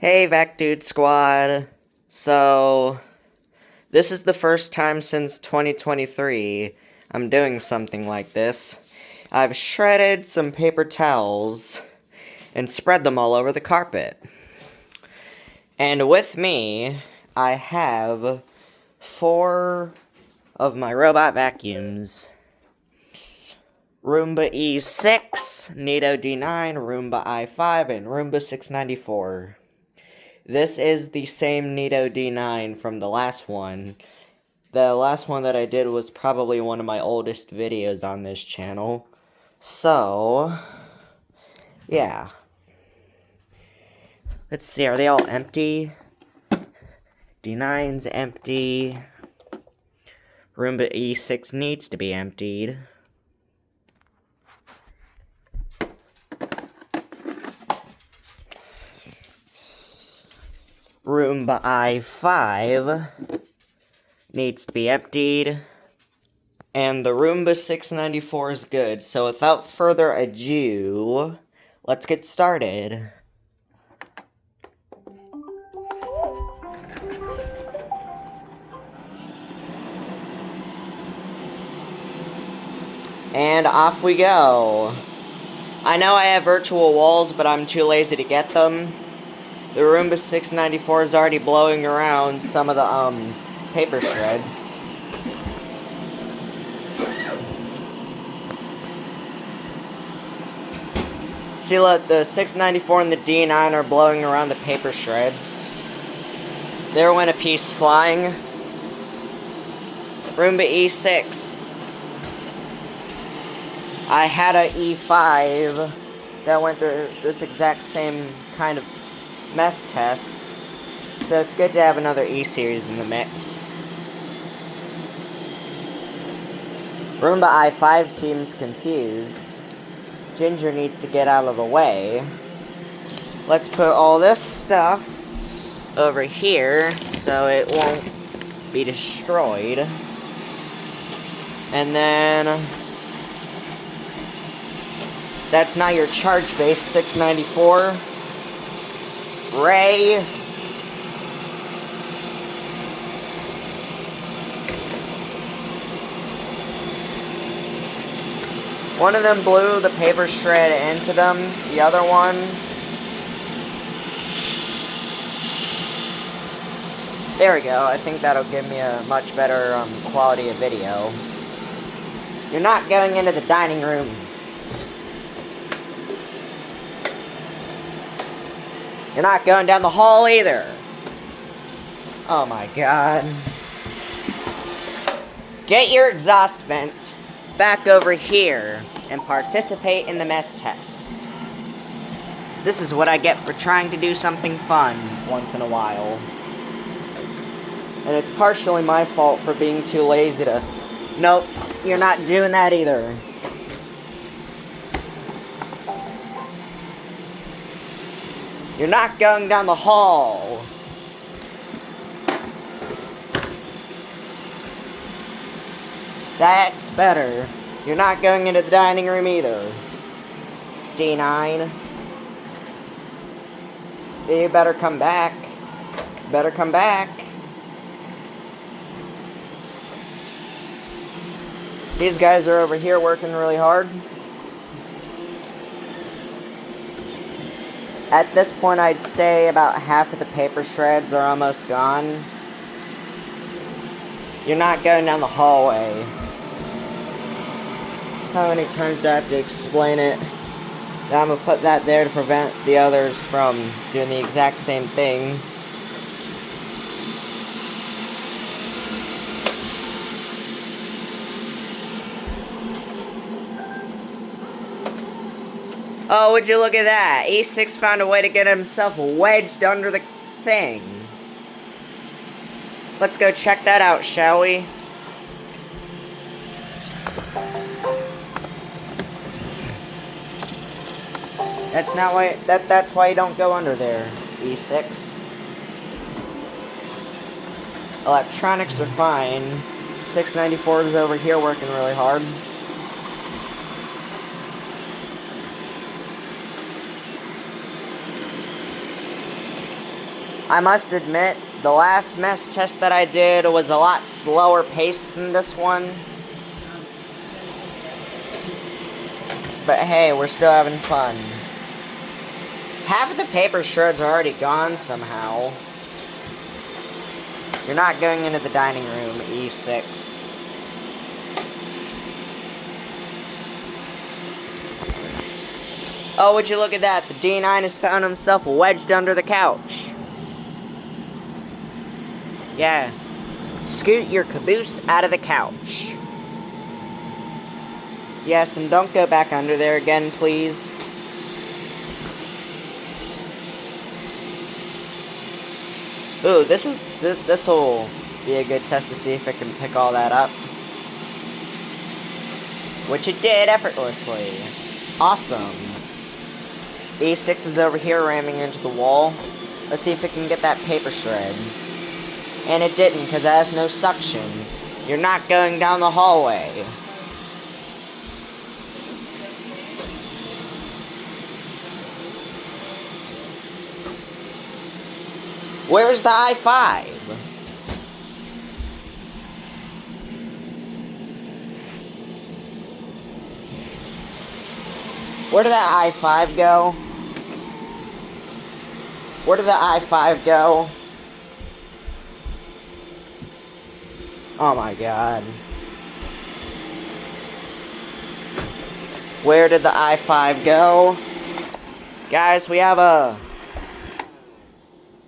Hey, Vac-Dude squad. So, this is the first time since 2023 I'm doing something like this. I've shredded some paper towels and spread them all over the carpet. And with me, I have 4 of my robot vacuums. Roomba E6, Neato D9, Roomba i5, and Roomba 694. This is the same Neato D9 from the last one. The last one that I did was probably one of my oldest videos on this channel. So, yeah. Let's see, are they all empty? D9's empty. Roomba E6 needs to be emptied. Roomba i5 needs to be emptied. And the Roomba 694 is good. So without further ado, let's get started. And off we go. I know I have virtual walls, but I'm too lazy to get them. The Roomba 694 is already blowing around some of the paper shreds. See, look, the 694 and the D9 are blowing around the paper shreds. There went a piece flying. Roomba E6. I had a E5 that went through this exact same kind of mess test, so it's good to have another E-series in the mix. Roomba i5 seems confused. Ginger needs to get out of the way. Let's put all this stuff over here so it won't be destroyed. And then that's not your charge base 694. Ray. One of them blew the paper shred into them. The other one, there we go. I think that'll give me a much better quality of video. You're not going into the dining room. You're not going down the hall either. Oh my god. Get your exhaust vent back over here and participate in the mess test. This is what I get for trying to do something fun once in a while. And it's partially my fault for being too lazy to... Nope, you're not doing that either. You're not going down the hall. That's better. You're not going into the dining room either. D9. You better come back. Better come back. These guys are over here working really hard. At this point, I'd say about half of the paper shreds are almost gone. You're not going down the hallway. How many times do I have to explain it? Now I'm going to put that there to prevent the others from doing the exact same thing. Oh, would you look at that? E6 found a way to get himself wedged under the thing. Let's go check that out, shall we? That's not why that's why you don't go under there, E6. Electronics are fine. 694 is over here working really hard. I must admit, the last mess test that I did was a lot slower paced than this one. But hey, we're still having fun. Half of the paper shreds are already gone somehow. You're not going into the dining room, E6. Oh, would you look at that? The D9 has found himself wedged under the couch. Yeah. Scoot your caboose out of the couch. Yes, and don't go back under there again, please. Ooh, this will be a good test to see if it can pick all that up. Which it did effortlessly. Awesome. E6 is over here ramming into the wall. Let's see if it can get that paper shred. And it didn't, because it has no suction. You're not going down the hallway. Where's the I-5? Where did that I-5 go? Where did the I-5 go? Oh my god. Where did the I-5 go? Guys, we have a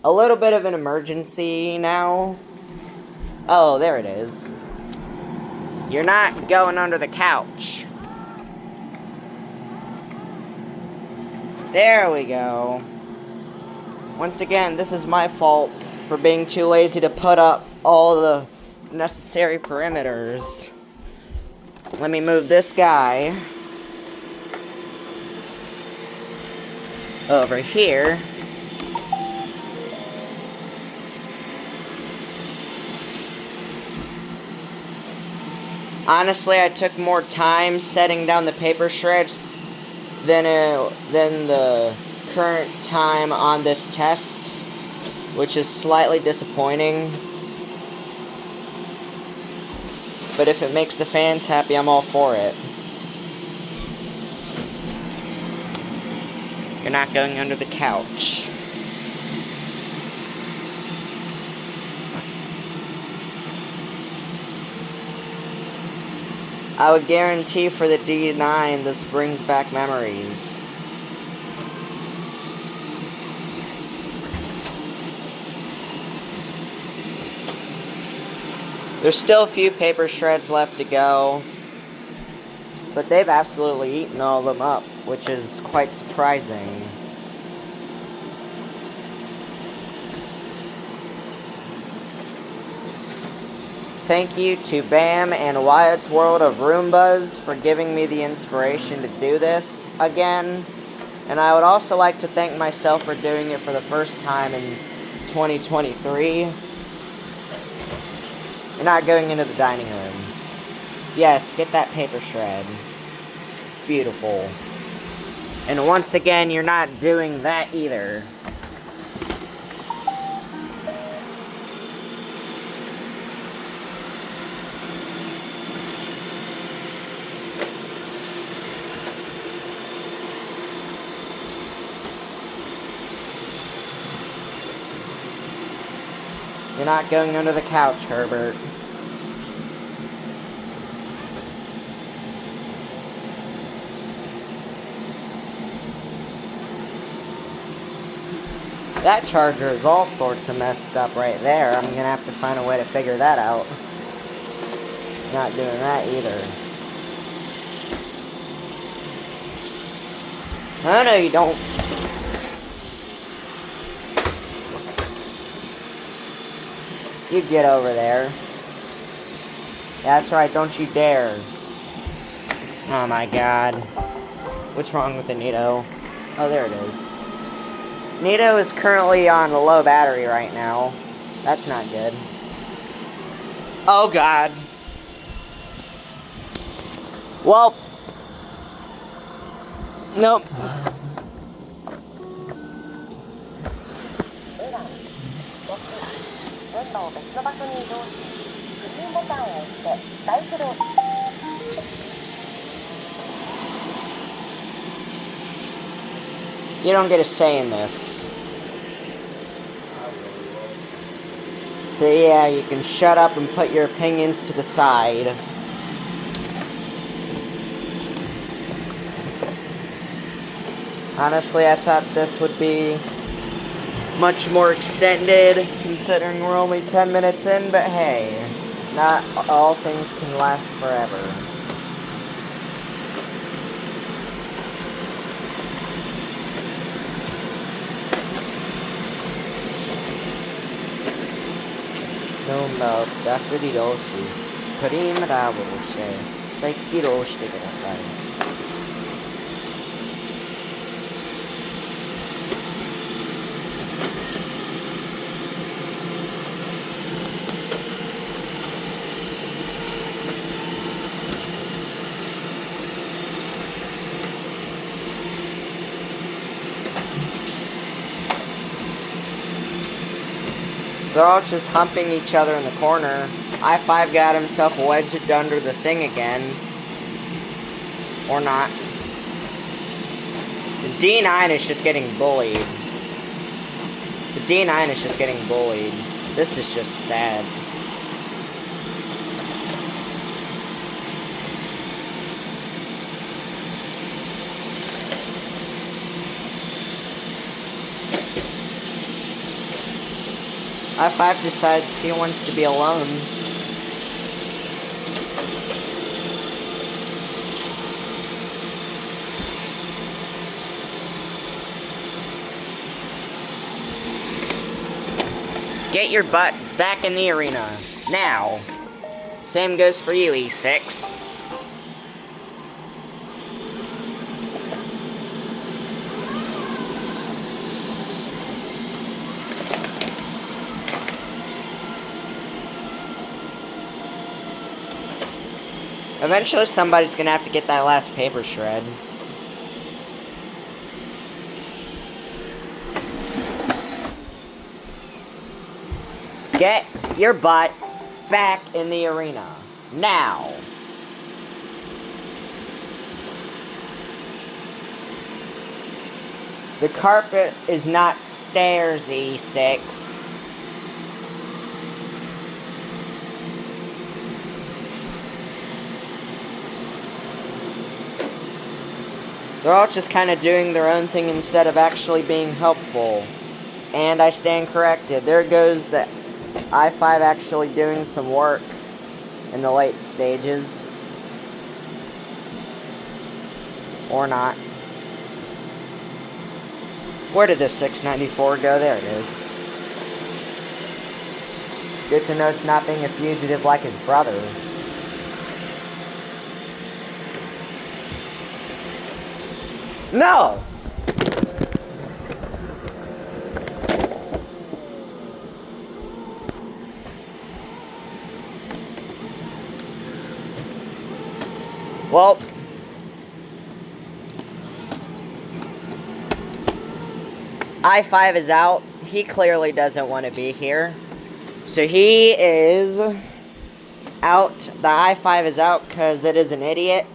little bit of an emergency now. Oh, there it is. You're not going under the couch. There we go. Once again, this is my fault for being too lazy to put up all the necessary perimeters. Let me move this guy over here. Honestly, I took more time setting down the paper shreds than the current time on this test, which is slightly disappointing. But if it makes the fans happy, I'm all for it. You're not going under the couch. I would guarantee for the D9 this brings back memories. There's still a few paper shreds left to go, but they've absolutely eaten all of them up, which is quite surprising. Thank you to Bam and Wyatt's World of Roombas for giving me the inspiration to do this again. And I would also like to thank myself for doing it for the first time in 2023. You're not going into the dining room. Yes, get that paper shred. Beautiful. And once again, you're not doing that either. You're not going under the couch, Herbert. That charger is all sorts of messed up right there. I'm gonna have to find a way to figure that out. Not doing that either. Oh no, you don't. You get over there. That's right, don't you dare. Oh my god. What's wrong with the Neato? Oh, there it is. Neato is currently on a low battery right now. That's not good. Oh god. Well. Nope. You don't get a say in this. So yeah, you can shut up and put your opinions to the side. Honestly, I thought this would be much more extended, considering we're only 10 minutes in, but hey, not all things can last forever. Roombaを出すりどうし、クリームラブをして、再起動してください。They're all just humping each other in the corner. I-5 got himself wedged under the thing again. Or not. The D9 is just getting bullied. The D9 is just getting bullied. This is just sad. I-5 decides he wants to be alone. Get your butt back in the arena. Now. Same goes for you, E6. Eventually somebody's gonna have to get that last paper shred. Get your butt back in the arena. Now. The carpet is not stairs, E6. They're all just kind of doing their own thing instead of actually being helpful. And I stand corrected. There goes the I-5 actually doing some work in the late stages. Or not. Where did this 694 go? There it is. Good to know it's not being a fugitive like his brother. No! Well, I-5 is out. He clearly doesn't want to be here. So he is out. The I-5 is out because it is an idiot.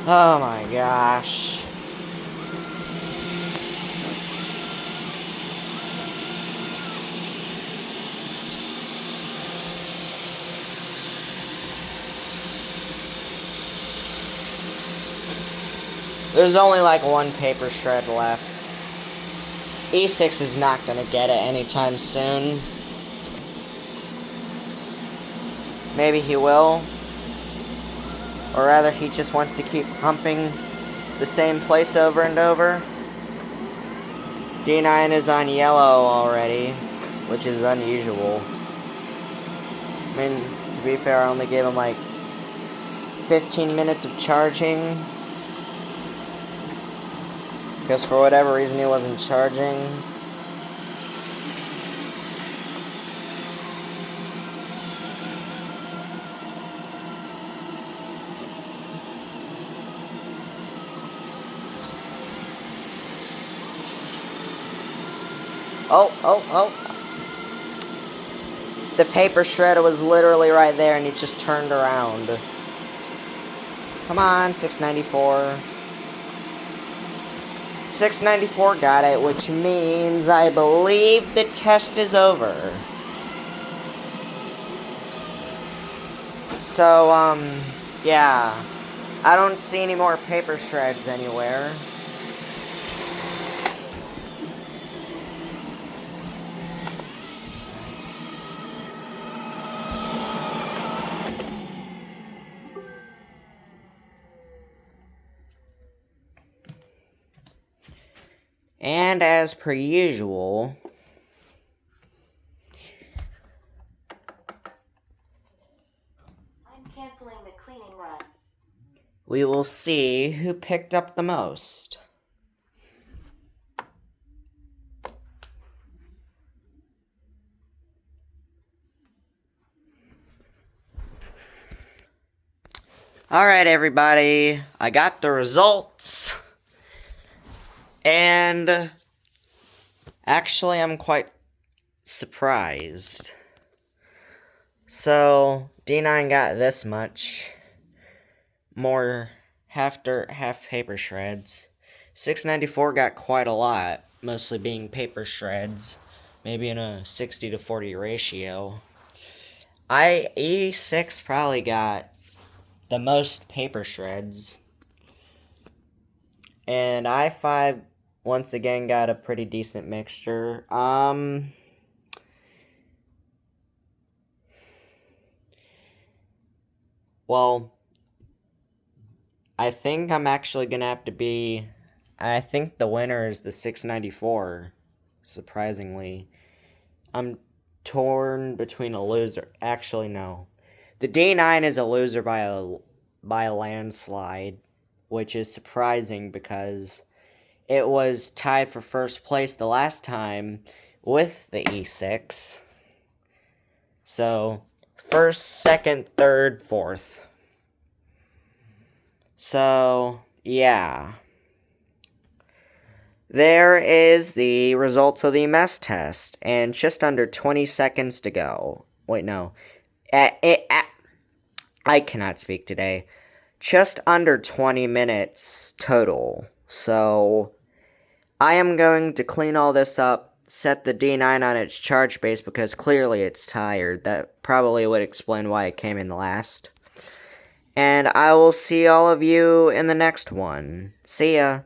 Oh my gosh. There's only like one paper shred left. E6 is not going to get it anytime soon. Maybe he will. Or rather, he just wants to keep humping the same place over and over. D9 is on yellow already, which is unusual. I mean, to be fair, I only gave him like 15 minutes of charging. Because for whatever reason he wasn't charging. Oh, oh, oh. The paper shredder was literally right there and he just turned around. Come on, 694. 694 got it, which means I believe the test is over. So, yeah. I don't see any more paper shreds anywhere. And as per usual, I'm canceling the cleaning run. We will see who picked up the most. Alright, everybody. I got the results. And actually, I'm quite surprised. So, D9 got this much. More half dirt, half paper shreds. 694 got quite a lot, mostly being paper shreds. Maybe in a 60 to 40 ratio. E6 probably got the most paper shreds. And I5 once again got a pretty decent mixture. Well, I think I'm actually gonna have to be. I think the winner is the 694. Surprisingly, I'm torn between a loser. Actually, no, the D9 is a loser by a landslide, which is surprising because it was tied for first place the last time with the E6. So, first, second, third, fourth. So, yeah. There is the results of the mess test, and just under 20 seconds to go. Wait, no. I cannot speak today. Just under 20 minutes total. So, I am going to clean all this up, set the D9 on its charge base because clearly it's tired. That probably would explain why it came in last. And I will see all of you in the next one. See ya.